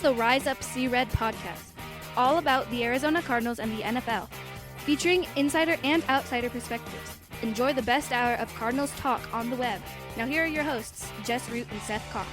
the Rise Up See Red podcast, all about the Arizona Cardinals and the NFL, featuring insider and outsider perspectives. Enjoy the best hour of Cardinals talk on the web. Now here are your hosts, Jess Root and Seth Cox.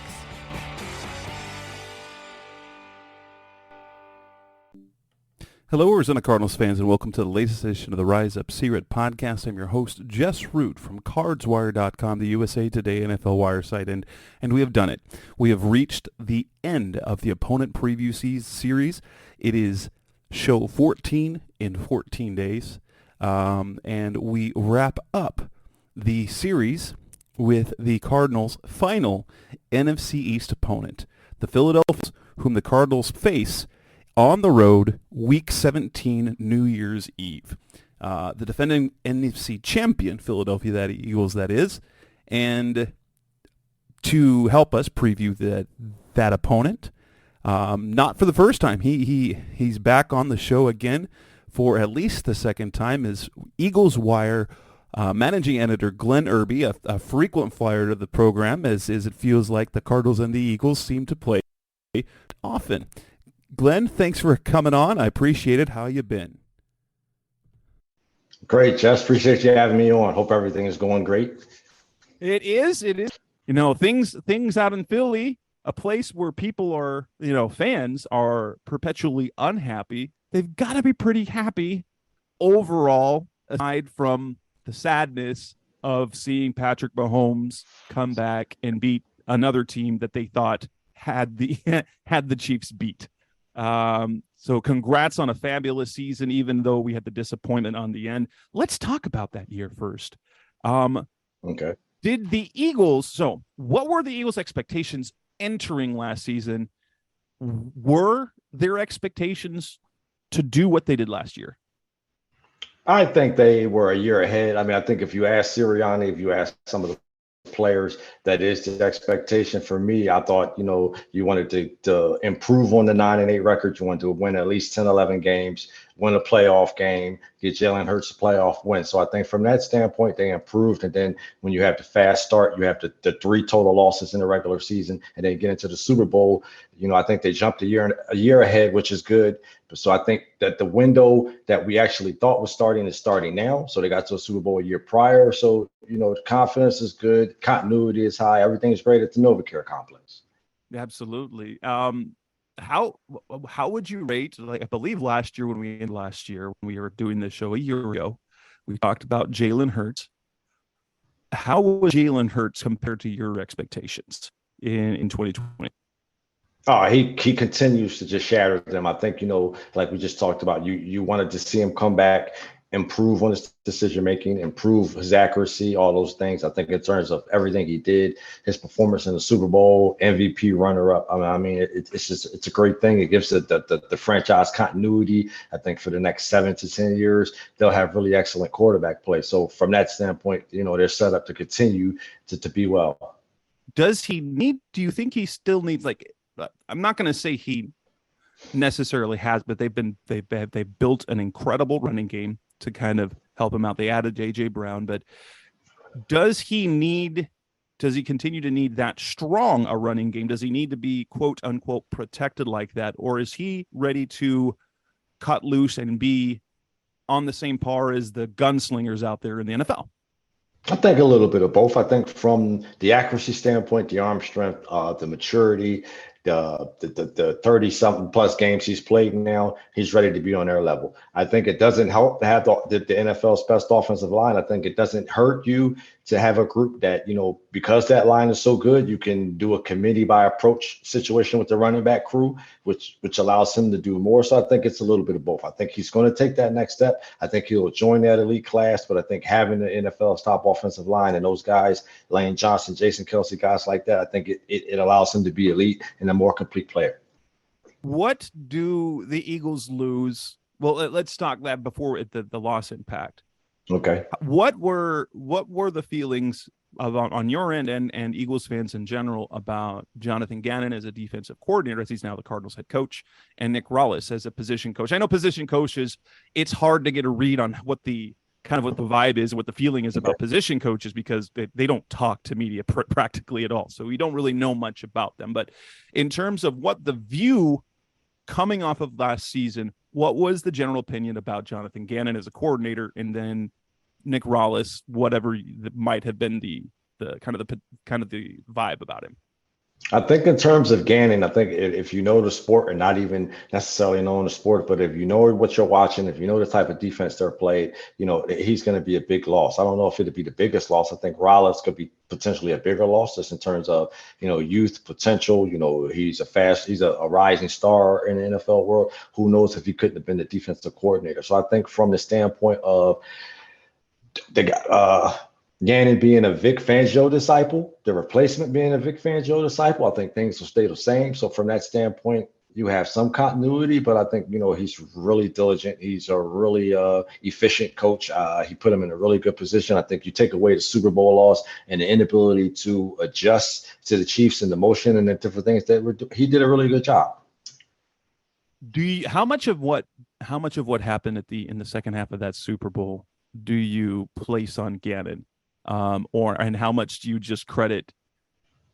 Hello, Arizona Cardinals fans, and welcome to the latest edition of the Rise Up See Red podcast. I'm your host, Jess Root from CardsWire.com, the USA Today NFL Wire site, and we have done it. We have reached the end of the opponent preview series. It is show 14 in 14 days, and we wrap up the series with the Cardinals' final NFC East opponent, the Philadelphia, whom the Cardinals face on the road, Week 17, New Year's Eve. The defending NFC champion, Philadelphia Eagles, that is. And to help us preview that opponent, not for the first time, he's back on the show again for at least the second time, is Eagles Wire managing editor Glenn Erby, a frequent flyer to the program, as it feels like the Cardinals and the Eagles seem to play often. Glenn, thanks for coming on. I appreciate it. How you been? Great, Jess. Appreciate you having me on. Hope everything is going great. It is. You know, things out in Philly, a place where people are, fans are perpetually unhappy. They've got to be pretty happy overall, aside from the sadness of seeing Patrick Mahomes come back and beat another team that they thought had the Chiefs beat. So congrats on a fabulous season, even though we had the disappointment on the end. Let's talk about that year first. Okay. What were the Eagles' expectations entering last season? Were their expectations to do what they did last year? I think they were a year ahead. I mean, I think if you ask Sirianni, if you ask some of the players, that is the expectation. For me, I thought, you wanted to improve on the 9-8 record. You wanted to win at least 10, 11 games, win a playoff game, get Jalen Hurts a playoff win. So I think from that standpoint, they improved. And then when you have the fast start, you have the 3 total losses in the regular season, and then get into the Super Bowl. I think they jumped a year ahead, which is good. So I think that the window that we actually thought was starting is starting now. So they got to a Super Bowl a year prior. So, the confidence is good. Continuity is high. Everything is great at the NovaCare complex. Absolutely. How would you rate, I believe last year when we were doing this show a year ago, we talked about Jalen Hurts. How was Jalen Hurts compared to your expectations in 2020? Oh, he continues to just shatter them. I think, like we just talked about, you wanted to see him come back, improve on his decision making, improve his accuracy, all those things. I think in terms of everything he did, his performance in the Super Bowl, MVP runner-up. I mean, it's a great thing. It gives the franchise continuity. I think for the next 7 to 10 years, they'll have really excellent quarterback play. So from that standpoint, they're set up to continue to be well. Do you think he still needs, I'm not going to say he necessarily has, but they've built an incredible running game to kind of help him out. They added AJ Brown, but does he continue to need that strong a running game? Does he need to be quote unquote protected like that? Or is he ready to cut loose and be on the same par as the gunslingers out there in the NFL? I think a little bit of both. I think from the accuracy standpoint, the arm strength, the maturity, the 30-something plus games he's played now, he's ready to be on their level. I think it doesn't help to have the NFL's best offensive line. I think it doesn't hurt you to have a group that, because that line is so good, you can do a committee by approach situation with the running back crew, which allows him to do more. So I think it's a little bit of both. I think he's going to take that next step. I think he'll join that elite class, but I think having the NFL's top offensive line and those guys, Lane Johnson, Jason Kelsey, guys like that, I think it allows him to be elite and a more complete player. What do the Eagles lose? Well, let's talk that before the loss impact. Okay. What were the feelings on your end and Eagles fans in general about Jonathan Gannon as a defensive coordinator, as he's now the Cardinals head coach, and Nick Rollis as a position coach? I know position coaches, it's hard to get a read on what the kind of what the vibe is, what the feeling is about position coaches, because they don't talk to media practically at all. So we don't really know much about them. But in terms of what the view coming off of last season, what was the general opinion about Jonathan Gannon as a coordinator, and then Nick Rallis, whatever that might have been the kind of the vibe about him? I think in terms of Gannon, I think if you know the sport, and not even necessarily knowing the sport, but if you know what you're watching, if you know the type of defense they're played, he's going to be a big loss. I don't know if it'd be the biggest loss. I think Rollins could be potentially a bigger loss just in terms of, youth potential. He's a rising star in the NFL world. Who knows if he couldn't have been the defensive coordinator. So I think from the standpoint of Gannon being a Vic Fangio disciple, the replacement being a Vic Fangio disciple, I think things will stay the same. So from that standpoint, you have some continuity, but I think, he's really diligent. He's a really efficient coach. He put him in a really good position. I think you take away the Super Bowl loss and the inability to adjust to the Chiefs and the motion and the different things he did a really good job. How much of what happened in the second half of that Super Bowl do you place on Gannon? And how much do you just credit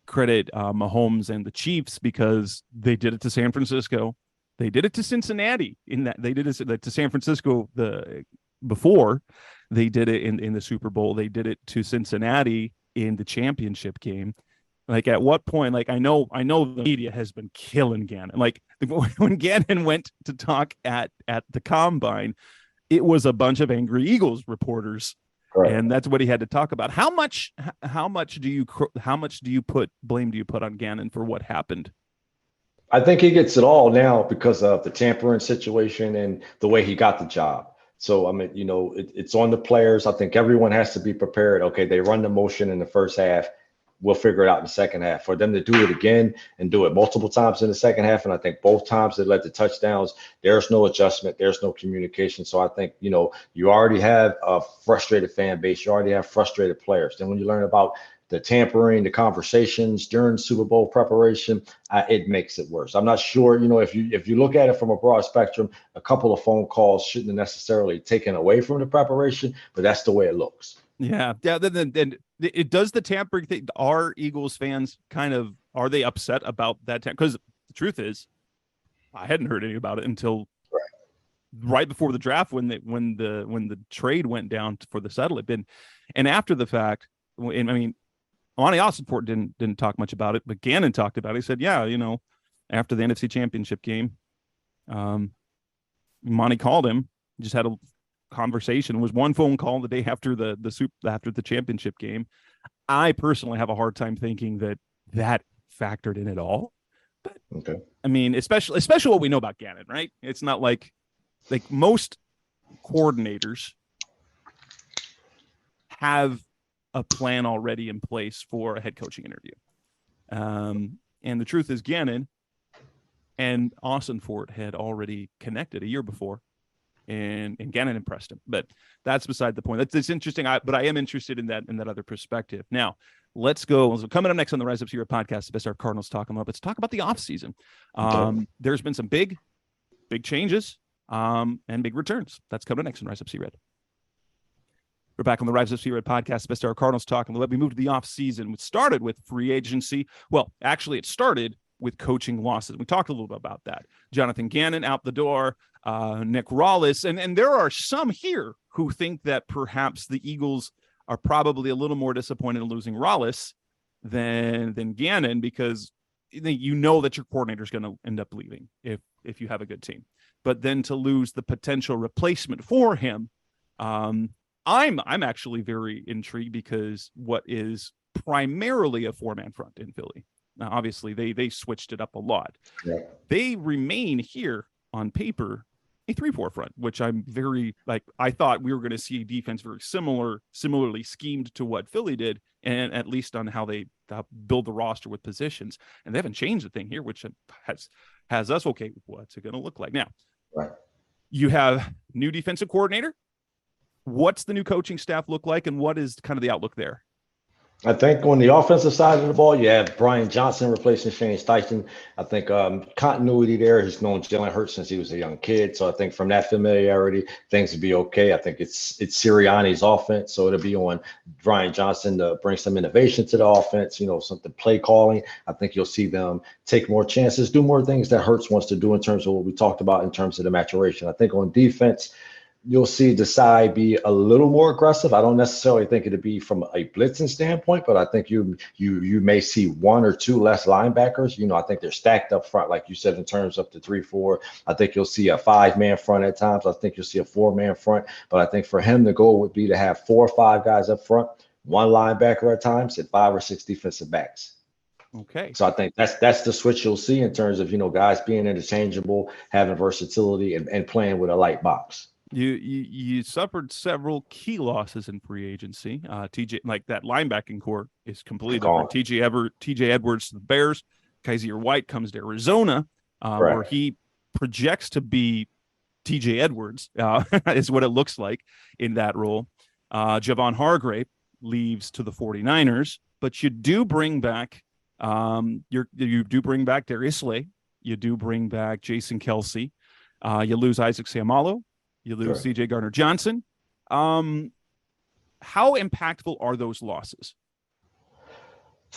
Mahomes and the Chiefs, because they did it to San Francisco, they did it to Cincinnati, in that they did it to San Francisco before they did it in the Super Bowl, they did it to Cincinnati in the championship game. Like, at what point, like, I know the media has been killing Gannon. Like, when Gannon went to talk at the Combine, it was a bunch of angry Eagles reporters. Correct. And that's what he had to talk about. How much blame do you put on Gannon for what happened? I think he gets it all now because of the tampering situation and the way he got the job. So, I mean, it's on the players. I think everyone has to be prepared. Okay, they run the motion in the first half. We'll figure it out in the second half. For them to do it again and do it multiple times in the second half, and I think both times they led to touchdowns, there's no adjustment, there's no communication. So I think, you already have a frustrated fan base, you already have frustrated players. Then when you learn about the tampering, the conversations during Super Bowl preparation, it makes it worse. I'm not sure, if you look at it from a broad spectrum, a couple of phone calls shouldn't have necessarily taken away from the preparation, but that's the way it looks. Yeah. Then it does the tampering thing. Are Eagles fans are they upset about that? Because the truth is, I hadn't heard anything about it until right before the draft, when the trade went down for the settle. And after the fact, and I mean, Lonnie Ossenfort didn't talk much about it, but Gannon talked about it. He said, yeah, after the NFC Championship game, Monty called him, just had a conversation. It was one phone call the day after the championship game. I personally have a hard time thinking that factored in at all. But okay. I mean, especially what we know about Gannon, right? It's not like most coordinators have a plan already in place for a head coaching interview. And the truth is, Gannon and Ossenfort had already connected a year before. And Gannon impressed him, but that's beside the point. That's interesting. But I am interested in that other perspective. Now, let's go. Coming up next on the Rise Up Sierra podcast, the Best Our Cardinals talking about. Let's talk about the offseason. There's been some big changes and big returns. That's coming up next on Rise Up Sierra. We're back on the Rise Up Sierra podcast, Best Our Cardinals talking. We moved to the offseason. It started with free agency. Well, actually, it started with coaching losses. We talked a little bit about that. Jonathan Gannon out the door, Nick Rallis. And there are some here who think that perhaps the Eagles are probably a little more disappointed in losing Rallis than Gannon, because you know that your coordinator is going to end up leaving if you have a good team. But then to lose the potential replacement for him, I'm actually very intrigued, because what is primarily a four-man front in Philly. Now, obviously, they switched it up a lot. Yeah. They remain here on paper a 3-4 front, which I'm very I thought we were going to see defense very similarly schemed to what Philly did, and at least on how they build the roster with positions. And they haven't changed the thing here, which has us, okay, what's it going to look like? Now, right. You have new defensive coordinator. What's the new coaching staff look like, and what is kind of the outlook there? I think on the offensive side of the ball, you have Brian Johnson replacing Shane Steichen. I think continuity there. He's known Jalen Hurts since he was a young kid, so I think from that familiarity, things would be okay. I think it's Sirianni's offense, so it'll be on Brian Johnson to bring some innovation to the offense. Something play calling. I think you'll see them take more chances, do more things that Hurts wants to do in terms of what we talked about in terms of the maturation. I think on defense, you'll see Desai be a little more aggressive. I don't necessarily think it'd be from a blitzing standpoint, but I think you may see one or two less linebackers. I think they're stacked up front, like you said, in terms of the 3-4. I think you'll see a 5-man front at times. I think you'll see a 4-man front. But I think for him, the goal would be to have 4 or 5 guys up front, one linebacker at times, and 5 or 6 defensive backs. Okay. So I think that's the switch you'll see in terms of guys being interchangeable, having versatility, and playing with a light box. You suffered several key losses in free agency. TJ, like that linebacking core is completely different. TJ Edwards to the Bears. Kaiser White comes to Arizona, where he projects to be TJ Edwards, is what it looks like in that role. Javon Hargrave leaves to the 49ers, but you do bring back you do bring back Darius Slay. You do bring back Jason Kelsey. You lose Isaac Seumalo. You lose C.J. Gardner-Johnson. How impactful are those losses?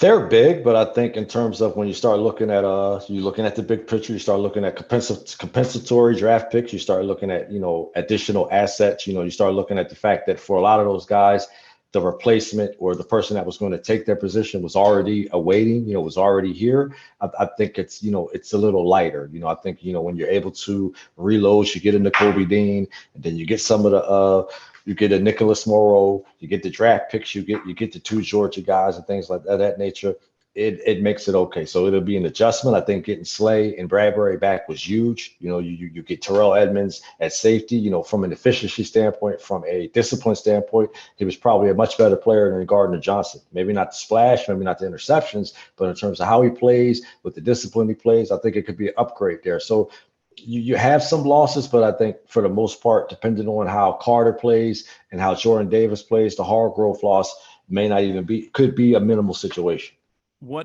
They're big, but I think in terms of when you start looking at you're looking at the big picture, you start looking at compensatory draft picks, you start looking at additional assets, you start looking at the fact that for a lot of those guys, the replacement or the person that was going to take their position was already awaiting, was already here. I think it's it's a little lighter. I think when you're able to reload, you get into Kobe Dean, and then you get some of the you get a Nicholas Morrow, you get the draft picks, you get the 2 Georgia guys and things like that nature. It makes it okay. So it'll be an adjustment. I think getting Slay and Bradbury back was huge. You get Terrell Edmonds at safety. From an efficiency standpoint, from a discipline standpoint, he was probably a much better player than Gardner Johnson. Maybe not the splash, maybe not the interceptions, but in terms of how he plays, with the discipline he plays, I think it could be an upgrade there. So you have some losses, but I think for the most part, depending on how Carter plays and how Jordan Davis plays, the Hargrove loss may not even could be a minimal situation. Who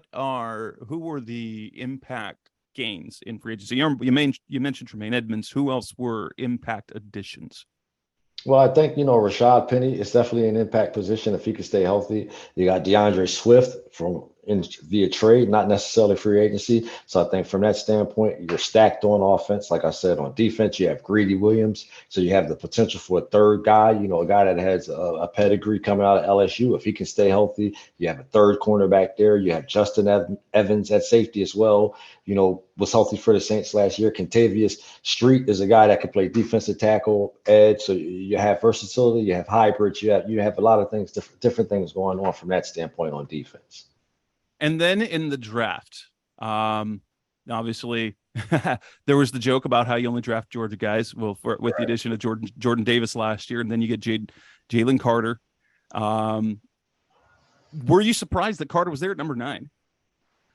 were the impact gains in free agency? You mentioned Tremaine Edmonds. Who else were impact additions? Well, I think, Rashad Penny is definitely an impact position if he can stay healthy. You got DeAndre Swift via trade, not necessarily free agency. So I think from that standpoint, you're stacked on offense. Like I said, on defense, you have Greedy Williams. So you have the potential for a third guy, a guy that has a pedigree coming out of LSU. If he can stay healthy, you have a third cornerback there. You have Justin Evans at safety as well. Was healthy for the Saints last year. Contavious Street is a guy that can play defensive tackle, edge. So you have versatility, you have hybrids, you have a lot of things, different things going on from that standpoint on defense. And then in the draft, obviously, there was the joke about how you only draft Georgia guys. Well, with the addition of Jordan Davis last year, and then you get Jalen Carter. Were you surprised that Carter was there at number 9?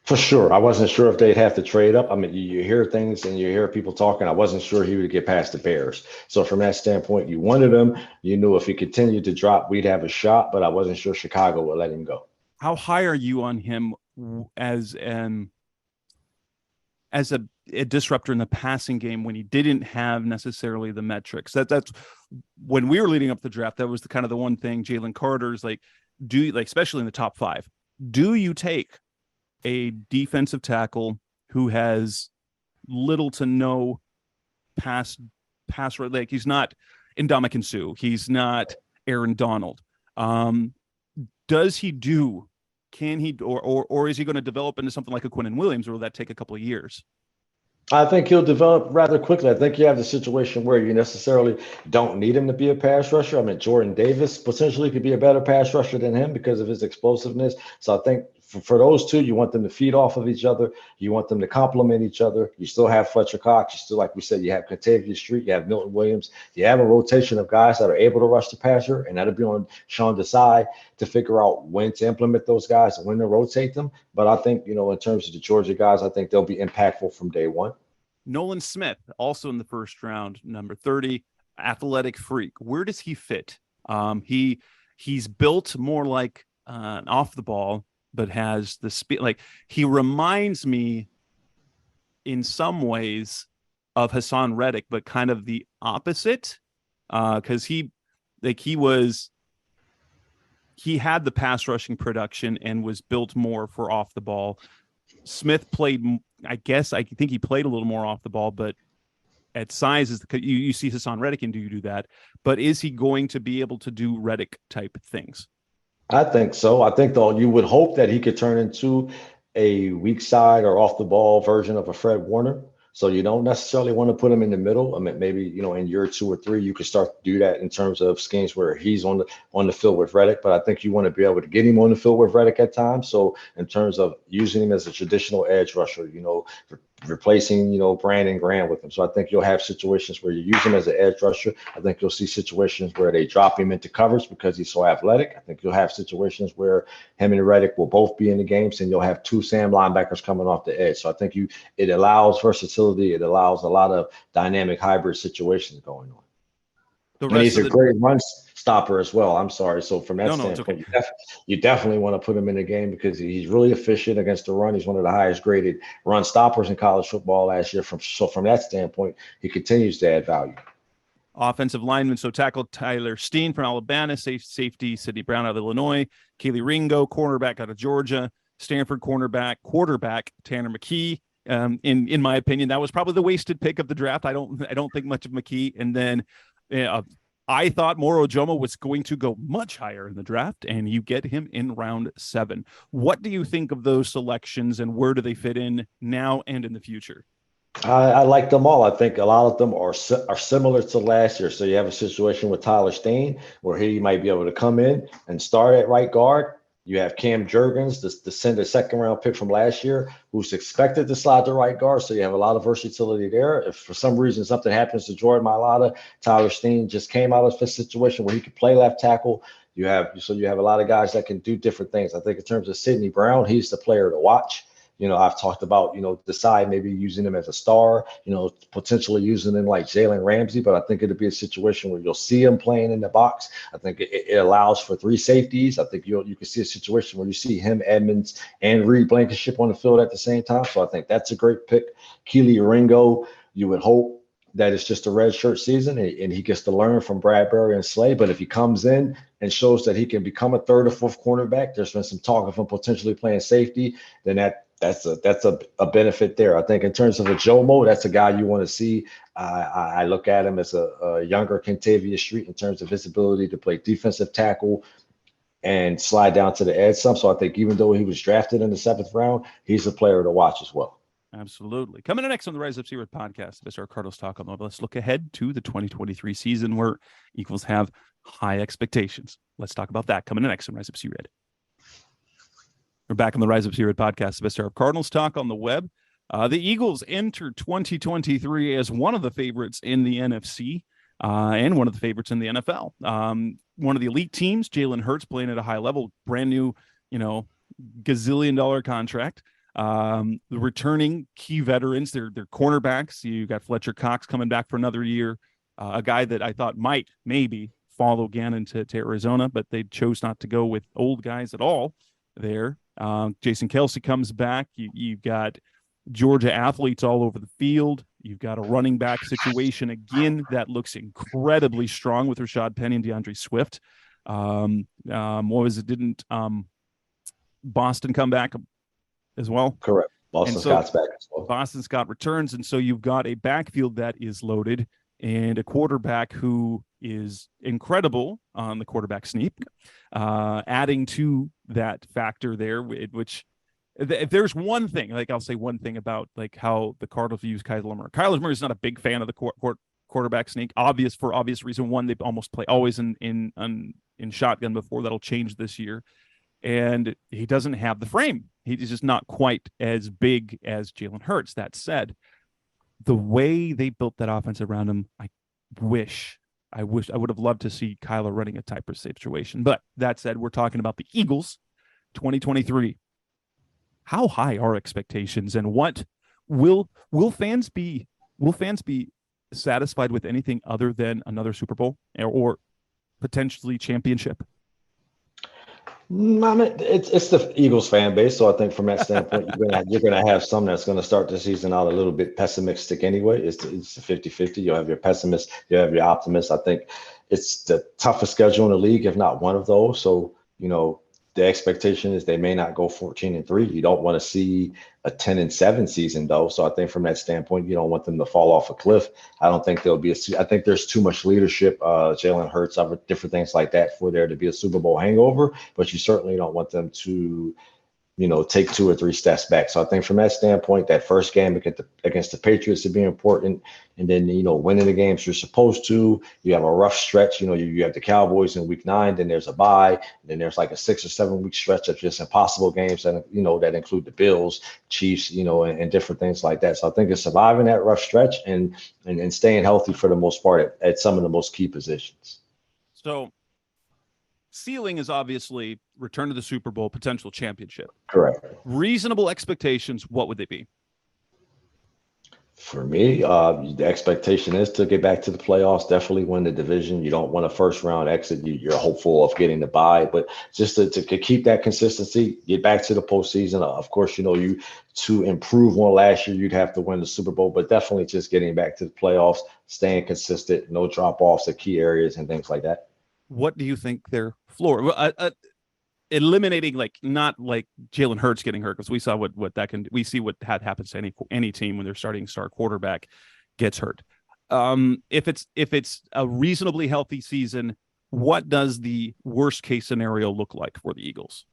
For sure. I wasn't sure if they'd have to trade up. I mean, you hear things and you hear people talking. I wasn't sure he would get past the Bears. So from that standpoint, you wanted him. You knew if he continued to drop, we'd have a shot, but I wasn't sure Chicago would let him go. How high are you on him as a disruptor in the passing game when he didn't have necessarily the metrics? That's when we were leading up the draft. That was the one thing. Jalen Carter's especially in the top 5. Do you take a defensive tackle who has little to no pass like he's not Ndamukong Suh, he's not Aaron Donald? Can he or is he going to develop into something like a Quinnen Williams, or will that take a couple of years? I think he'll develop rather quickly. I think you have the situation where you necessarily don't need him to be a pass rusher. I mean, Jordan Davis potentially could be a better pass rusher than him because of his explosiveness. So I think for those two, you want them to feed off of each other. You want them to complement each other. You still have Fletcher Cox. You still, like we said, you have Contavious Street. You have Milton Williams. You have a rotation of guys that are able to rush the passer, and that'll be on Sean Desai to figure out when to implement those guys and when to rotate them. But I think, in terms of the Georgia guys, I think they'll be impactful from day one. Nolan Smith, also in the first round, number 30, athletic freak. Where does he fit? He's built more like off the ball, but has the speed. Like, he reminds me in some ways of Hassan Reddick, but kind of the opposite. Because he had the pass rushing production and was built more for off the ball. Smith played, I think he played a little more off the ball, but at sizes, you see Hassan Reddick and do that. But is he going to be able to do Reddick type things? I think so. I think, though, you would hope that he could turn into a weak side or off the ball version of a Fred Warner. So you don't necessarily want to put him in the middle. I mean, maybe, in year 2 or 3, you could start to do that in terms of schemes where he's on the field with Reddick. But I think you want to be able to get him on the field with Reddick at times. So in terms of using him as a traditional edge rusher, replacing, Brandon Graham with him. So I think you'll have situations where you use him as an edge rusher. I think you'll see situations where they drop him into covers because he's so athletic. I think you'll have situations where him and Reddick will both be in the games, and you'll have 2 Sam linebackers coming off the edge. So I think it allows versatility. It allows a lot of dynamic hybrid situations going on. And he's a great run stopper as well. I'm sorry. So from that standpoint, you definitely want to put him in the game because he's really efficient against the run. He's one of the highest graded run stoppers in college football last year. So from that standpoint, he continues to add value. Offensive lineman, so tackle Tyler Steen from Alabama, safety Sidney Brown out of Illinois, Kelee Ringo, cornerback out of Georgia, Stanford quarterback Tanner McKee. In my opinion, that was probably the wasted pick of the draft. I don't think much of McKee. And then I thought Moro Ojomo was going to go much higher in the draft, and you get him in round 7. What do you think of those selections, and where do they fit in now and in the future? I like them all. I think a lot of them are similar to last year. So you have a situation with Tyler Steen where he might be able to come in and start at right guard. You have Cam Jurgens, the second-round pick from last year, who's expected to slide to right guard. So you have a lot of versatility there. If for some reason something happens to Jordan Mailata, Tyler Steen just came out of a situation where he could play left tackle. You have a lot of guys that can do different things. I think in terms of Sidney Brown, he's the player to watch. I've talked about, the side maybe using him as a star, potentially using him like Jalen Ramsey, but I think it'll be a situation where you'll see him playing in the box. I think it allows for 3 safeties. I think you can see a situation where you see him, Edmonds, and Reed Blankenship on the field at the same time. So I think that's a great pick. Kelee Ringo, you would hope that it's just a red shirt season and he gets to learn from Bradbury and Slay. But if he comes in and shows that he can become a 3rd or 4th cornerback, there's been some talk of him potentially playing safety, then that's a benefit there. I think in terms of a Jomo, that's a guy you want to see. I look at him as a younger Kentavious Street in terms of his ability to play defensive tackle and slide down to the edge some. So I think even though he was drafted in the 7th round, he's a player to watch as well. Absolutely. Coming up next on the Rise Up C-Red podcast, Mr. Cardinals Talk on Mobile. Let's look ahead to the 2023 season where Eagles have high expectations. Let's talk about that coming up next on Rise Up C-Red. We're back on the Rise Up C-Red podcast, the best of Cardinals Talk on the web. The Eagles enter 2023 as one of the favorites in the NFC and one of the favorites in the NFL. One of the elite teams, Jalen Hurts, playing at a high level, brand new, gazillion-dollar contract. The returning key veterans, they're cornerbacks. You got Fletcher Cox coming back for another year, a guy that I thought might maybe follow Gannon to Arizona, but they chose not to go with old guys at all there. Jason Kelce comes back. You've got Georgia athletes all over the field. You've got a running back situation again that looks incredibly strong with Rashad Penny and DeAndre Swift. Didn't Boston come back as well? Correct. Scott's back as well. Boston Scott returns, and so you've got a backfield that is loaded and a quarterback who is incredible on the quarterback sneak, adding to that factor there, which if there's one thing, like I'll say one thing about like how the Cardinals use Kyler Murray. Kyler Murray is not a big fan of the quarterback sneak, for obvious reason. One, they almost play always in shotgun before. That'll change this year. And he doesn't have the frame. He's just not quite as big as Jalen Hurts. That said, the way they built that offense around him, I would have loved to see Kyler running a type of situation. But that said, we're talking about the Eagles 2023. How high are expectations, and what will fans be satisfied with anything other than another Super Bowl or potentially championship? I mean, it's the Eagles fan base, so I think from that standpoint, you're gonna have some that's gonna start the season out a little bit pessimistic anyway. It's the 50-50. You'll have your pessimists, you have your optimists. I think it's the toughest schedule in the league, if not one of those. So, the expectation is they may not go 14-3. You don't want to see a 10-7 season though. So I think from that standpoint, you don't want them to fall off a cliff. I don't think there'll be I think there's too much leadership, Jalen Hurts, other different things like that for there to be a Super Bowl hangover, but you certainly don't want them to take 2 or 3 steps back. So I think from that standpoint, that first game against the Patriots would be important. And then, winning the games you're supposed to. You have a rough stretch. You have the Cowboys in week 9, then there's a bye. And then there's like a 6 or 7 week stretch of just impossible games that, that include the Bills, Chiefs, and different things like that. So I think it's surviving that rough stretch and staying healthy for the most part at some of the most key positions. So ceiling is obviously return to the Super Bowl, potential championship. Correct. Reasonable expectations, what would they be? For me, the expectation is to get back to the playoffs, definitely win the division. You don't want a first round exit. You're hopeful of getting the bye, but just to keep that consistency, get back to the postseason. Of course, you to improve on last year, you'd have to win the Super Bowl, but definitely just getting back to the playoffs, staying consistent, no drop offs at key areas and things like that. What do you think their floor? Eliminating not like Jalen Hurts getting hurt, because we saw what that can. We see what happens to any team when their starting star quarterback gets hurt. If it's a reasonably healthy season, what does the worst case scenario look like for the Eagles?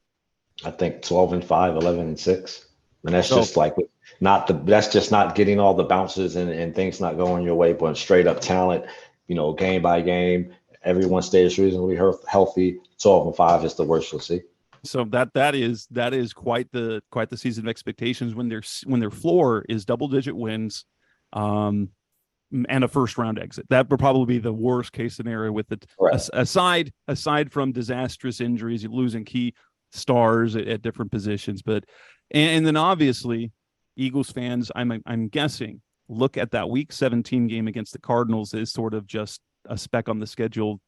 I think 12-5, 11-6, and that's just that's just not getting all the bounces and things not going your way, but straight up talent. Game by game. Everyone stays reasonably healthy. 12-5 is the worst you'll see. So that is quite the season of expectations when their floor is double-digit wins, and a first-round exit. That would probably be the worst case scenario with it. Aside from disastrous injuries, you're losing key stars at different positions, but and then obviously Eagles fans, I'm guessing, look at that Week 17 game against the Cardinals as sort of just a speck on the schedule,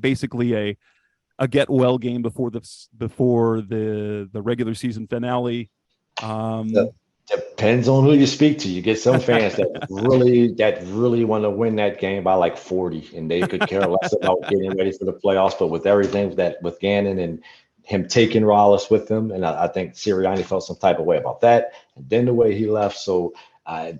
basically a get well game before the regular season finale. Depends on who you speak to. You get some fans that really want to win that game by like 40, and they could care less about getting ready for the playoffs. But with everything with Gannon and him taking Rollis with him, and I think Sirianni felt some type of way about that, and then the way he left. So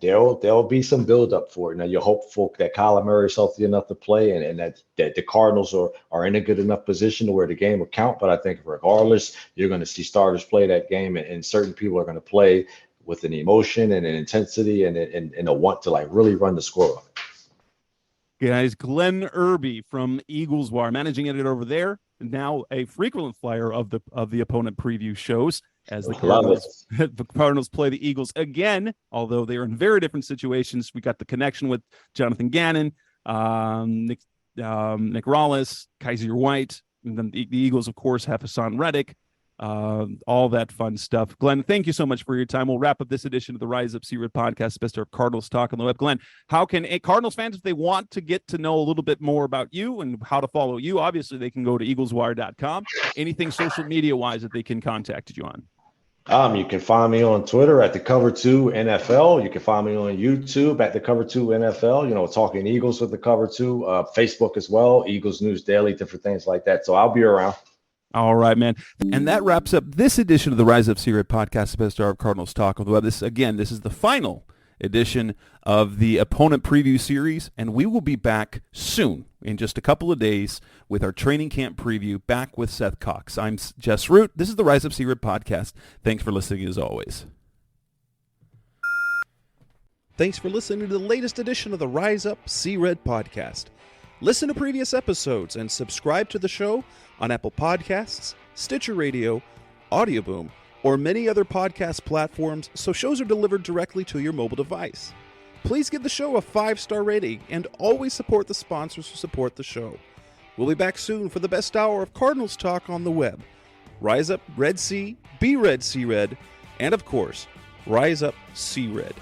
there'll be some buildup for it. Now you're hopeful that Kyler Murray is healthy enough to play, and that the Cardinals are in a good enough position to where the game will count. But I think regardless, you're going to see starters play that game, and certain people are going to play with an emotion and an intensity and a want to really run the score. Guys, Glenn Erby from Eagles Wire, managing editor over there, now a frequent flyer of the opponent preview shows as the Cardinals play the Eagles again, although they are in very different situations. We got the connection with Jonathan Gannon, Nick Rollis, Kaiser White, and then the Eagles, of course, have Hassan Reddick, all that fun stuff. Glenn, thank you so much for your time. We'll wrap up this edition of the Rise Up C-Red podcast, best of Cardinals talk on the web. Glenn, how can Cardinals fans, if they want to get to know a little bit more about you and how to follow you, obviously they can go to eagleswire.com. Anything social media wise that they can contact you on? You can find me on Twitter at the Cover 2 NFL. You can find me on YouTube at the Cover 2 NFL, talking Eagles with the Cover 2, Facebook as well, Eagles News Daily, different things like that. So I'll be around. All right, man. And that wraps up this edition of the Rise Up C-Red podcast, the best of Cardinals talk on the web. This is the final edition of the opponent preview series, and we will be back soon in just a couple of days with our training camp preview, back with Seth Cox. I'm Jess Root. This is the Rise Up C-Red podcast. Thanks for listening as always. Thanks for listening to the latest edition of the Rise Up C-Red podcast. Listen to previous episodes and subscribe to the show on Apple Podcasts, Stitcher Radio, Audioboom, or many other podcast platforms so shows are delivered directly to your mobile device. Please give the show a 5-star rating and always support the sponsors who support the show. We'll be back soon for the best hour of Cardinals talk on the web. Rise up, Red Sea, be Red Sea Red, and of course, Rise up, Sea Red.